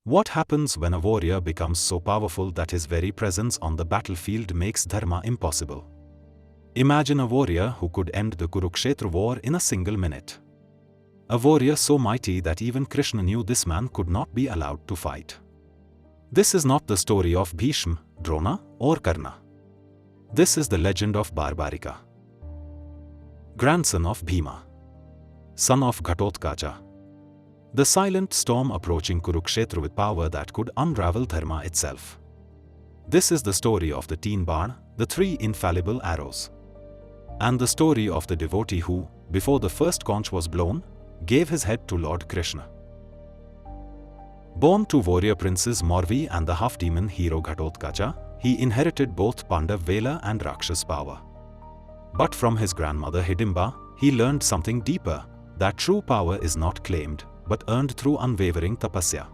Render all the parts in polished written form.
What happens when a warrior becomes so powerful that his very presence on the battlefield makes Dharma impossible? Imagine a warrior who could end the Kurukshetra war in a single minute. A warrior so mighty that even Krishna knew this man could not be allowed to fight. This is not the story of Bhishma, Drona, or Karna. This is the legend of Barbarika, grandson of Bhima, son of Ghatotkacha. The silent storm approaching Kurukshetra with power that could unravel Dharma itself. This is the story of the teen Bana, the 3 infallible arrows. And the story of the devotee who, before the first conch was blown, gave his head to Lord Krishna. Born to warrior princes Morvi and the half-demon hero Ghatotkacha, he inherited both Pandav Vela and Rakshas power. But from his grandmother Hidimba, he learned something deeper, that true power is not claimed, but earned through unwavering tapasya.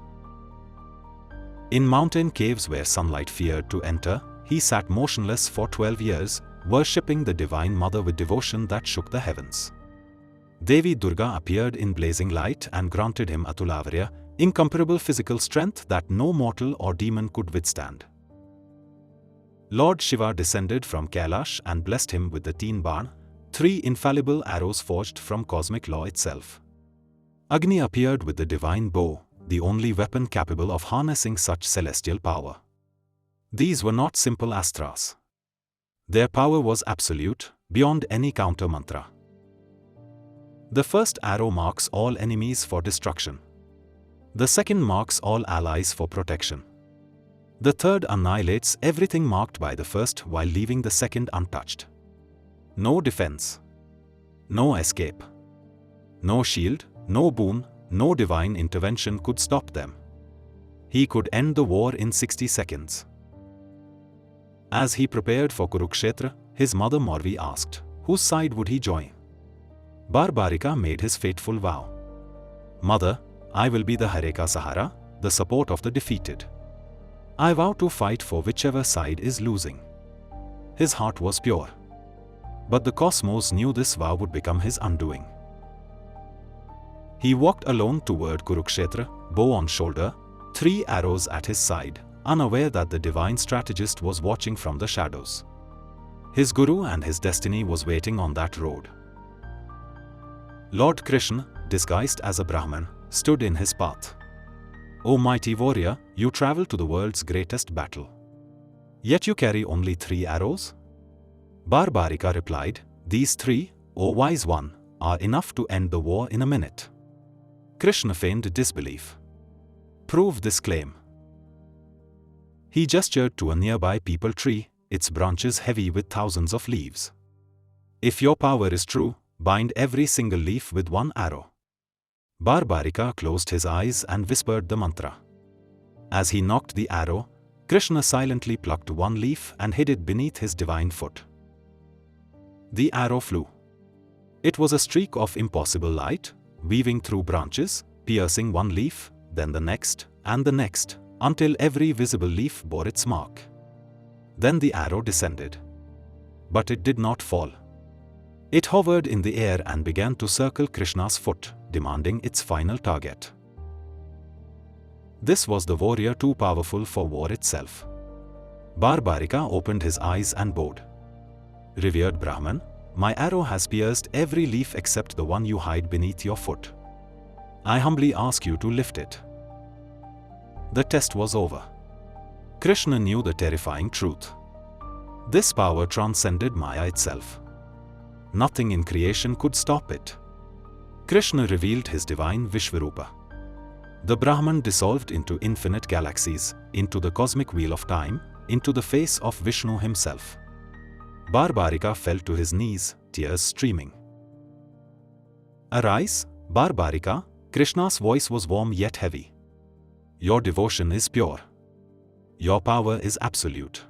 In mountain caves where sunlight feared to enter, he sat motionless for 12 years, worshipping the Divine Mother with devotion that shook the heavens. Devi Durga appeared in blazing light and granted him Atulavarya, incomparable physical strength that no mortal or demon could withstand. Lord Shiva descended from Kailash and blessed him with the teen Bana, 3 infallible arrows forged from cosmic law itself. Agni appeared with the divine bow, the only weapon capable of harnessing such celestial power. These were not simple astras. Their power was absolute, beyond any counter mantra. The first arrow marks all enemies for destruction. The second marks all allies for protection. The third annihilates everything marked by the first while leaving the second untouched. No defense. No escape. No shield, no boon, no divine intervention could stop them. He could end the war in 60 seconds. As he prepared for Kurukshetra, his mother Morvi asked, whose side would he join? Barbarika made his fateful vow. Mother, I will be the Hareka Sahara, the support of the defeated. I vow to fight for whichever side is losing. His heart was pure. But the cosmos knew this vow would become his undoing. He walked alone toward Kurukshetra, bow on shoulder, 3 arrows at his side, unaware that the divine strategist was watching from the shadows. His guru and his destiny was waiting on that road. Lord Krishna, disguised as a Brahman, stood in his path. O mighty warrior, you travel to the world's greatest battle. Yet you carry only 3 arrows? Barbarika replied, these 3, O wise one, are enough to end the war in a minute. Krishna feigned disbelief. Prove this claim. He gestured to a nearby peepal tree, its branches heavy with thousands of leaves. If your power is true, bind every single leaf with 1 arrow. Barbarika closed his eyes and whispered the mantra. As he knocked the arrow, Krishna silently plucked 1 leaf and hid it beneath his divine foot. The arrow flew. It was a streak of impossible light, weaving through branches, piercing 1 leaf, then the next, and the next, until every visible leaf bore its mark. Then the arrow descended. But it did not fall. It hovered in the air and began to circle Krishna's foot, demanding its final target. This was the warrior too powerful for war itself. Barbarika opened his eyes and bowed. Revered Brahman, my arrow has pierced every leaf except the one you hide beneath your foot. I humbly ask you to lift it. The test was over. Krishna knew the terrifying truth. This power transcended Maya itself. Nothing in creation could stop it. Krishna revealed his divine Vishvarupa. The Brahman dissolved into infinite galaxies, into the cosmic wheel of time, into the face of Vishnu himself. Barbarika fell to his knees, tears streaming. Arise, Barbarika, Krishna's voice was warm yet heavy. Your devotion is pure. Your power is absolute.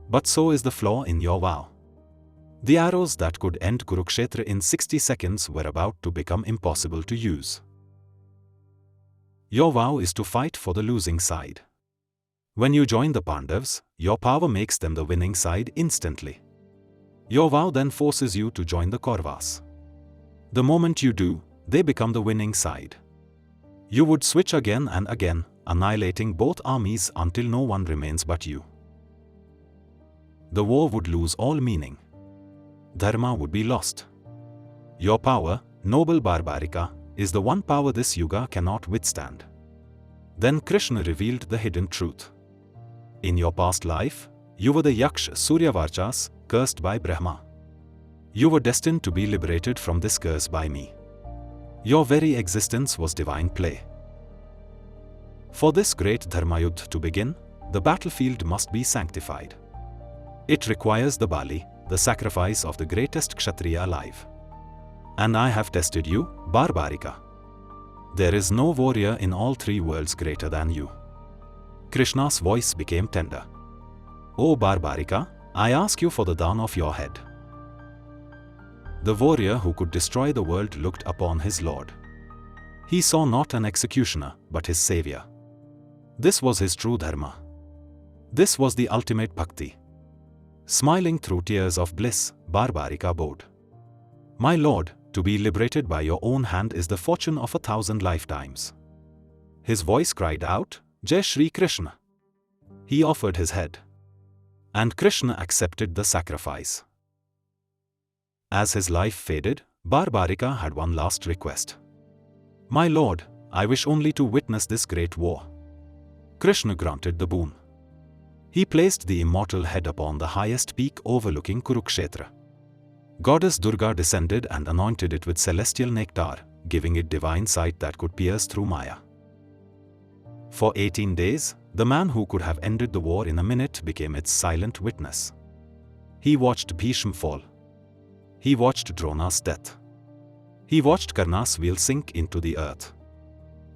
But so is the flaw in your vow. The arrows that could end Kurukshetra in 60 seconds were about to become impossible to use. Your vow is to fight for the losing side. When you join the Pandavas, your power makes them the winning side instantly. Your vow then forces you to join the Kauravas. The moment you do, they become the winning side. You would switch again and again, annihilating both armies until no one remains but you. The war would lose all meaning. Dharma would be lost. Your power, noble Barbarika, is the one power this yuga cannot withstand. Then Krishna revealed the hidden truth. In your past life, you were the Yaksh Suryavarchas, cursed by Brahma. You were destined to be liberated from this curse by me. Your very existence was divine play. For this great Dharmayuddha to begin, the battlefield must be sanctified. It requires the Bali, the sacrifice of the greatest Kshatriya alive. And I have tested you, Barbarika. There is no warrior in all three worlds greater than you. Krishna's voice became tender. O Barbarika, I ask you for the dawn of your head. The warrior who could destroy the world looked upon his lord. He saw not an executioner, but his savior. This was his true dharma. This was the ultimate bhakti. Smiling through tears of bliss, Barbarika bowed. My lord, to be liberated by your own hand is the fortune of 1,000 lifetimes. His voice cried out, Jai Shri Krishna. He offered his head. And Krishna accepted the sacrifice. As his life faded, Barbarika had one last request. My lord, I wish only to witness this great war. Krishna granted the boon. He placed the immortal head upon the highest peak overlooking Kurukshetra. Goddess Durga descended and anointed it with celestial nectar, giving it divine sight that could pierce through Maya. For 18 days, the man who could have ended the war in a minute became its silent witness. He watched Bhishma fall. He watched Drona's death. He watched Karna's wheel sink into the earth.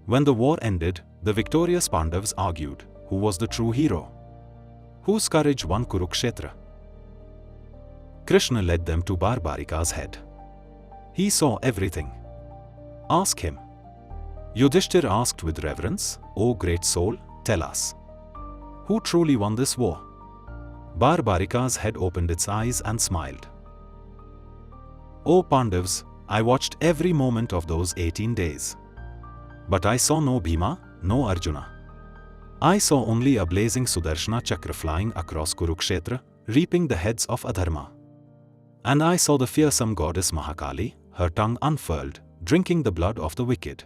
When the war ended, the victorious Pandavas argued, who was the true hero? Whose courage won Kurukshetra? Krishna led them to Barbarika's head. He saw everything. Ask him. Yudhishthir asked with reverence, O great soul, tell us. Who truly won this war? Barbarika's head opened its eyes and smiled. O Pandavas, I watched every moment of those 18 days. But I saw no Bhima, no Arjuna. I saw only a blazing Sudarshana Chakra flying across Kurukshetra, reaping the heads of Adharma. And I saw the fearsome goddess Mahakali, her tongue unfurled, drinking the blood of the wicked.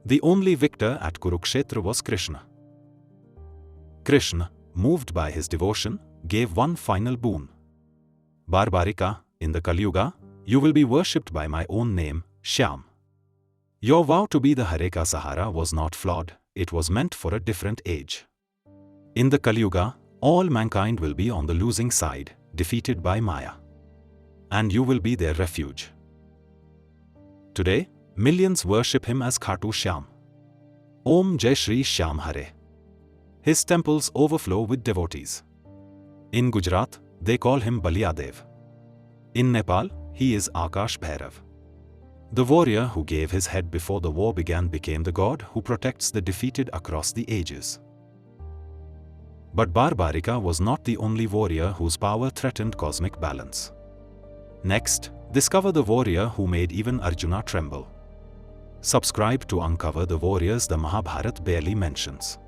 The only victor at Kurukshetra was Krishna. Krishna, moved by his devotion, gave one final boon. Barbarika, in the Kaliyuga, you will be worshipped by my own name, Shyam. Your vow to be the Hare Ka Sahara was not flawed, it was meant for a different age. In the Kaliyuga, all mankind will be on the losing side, defeated by Maya. And you will be their refuge. Today, millions worship him as Khatu Shyam. Om Jai Shri Shyam Hare. His temples overflow with devotees. In Gujarat, they call him Baliyadev. In Nepal, he is Akash Bhairav. The warrior who gave his head before the war began became the god who protects the defeated across the ages. But Barbarika was not the only warrior whose power threatened cosmic balance. Next, discover the warrior who made even Arjuna tremble. Subscribe to uncover the warriors the Mahabharata barely mentions.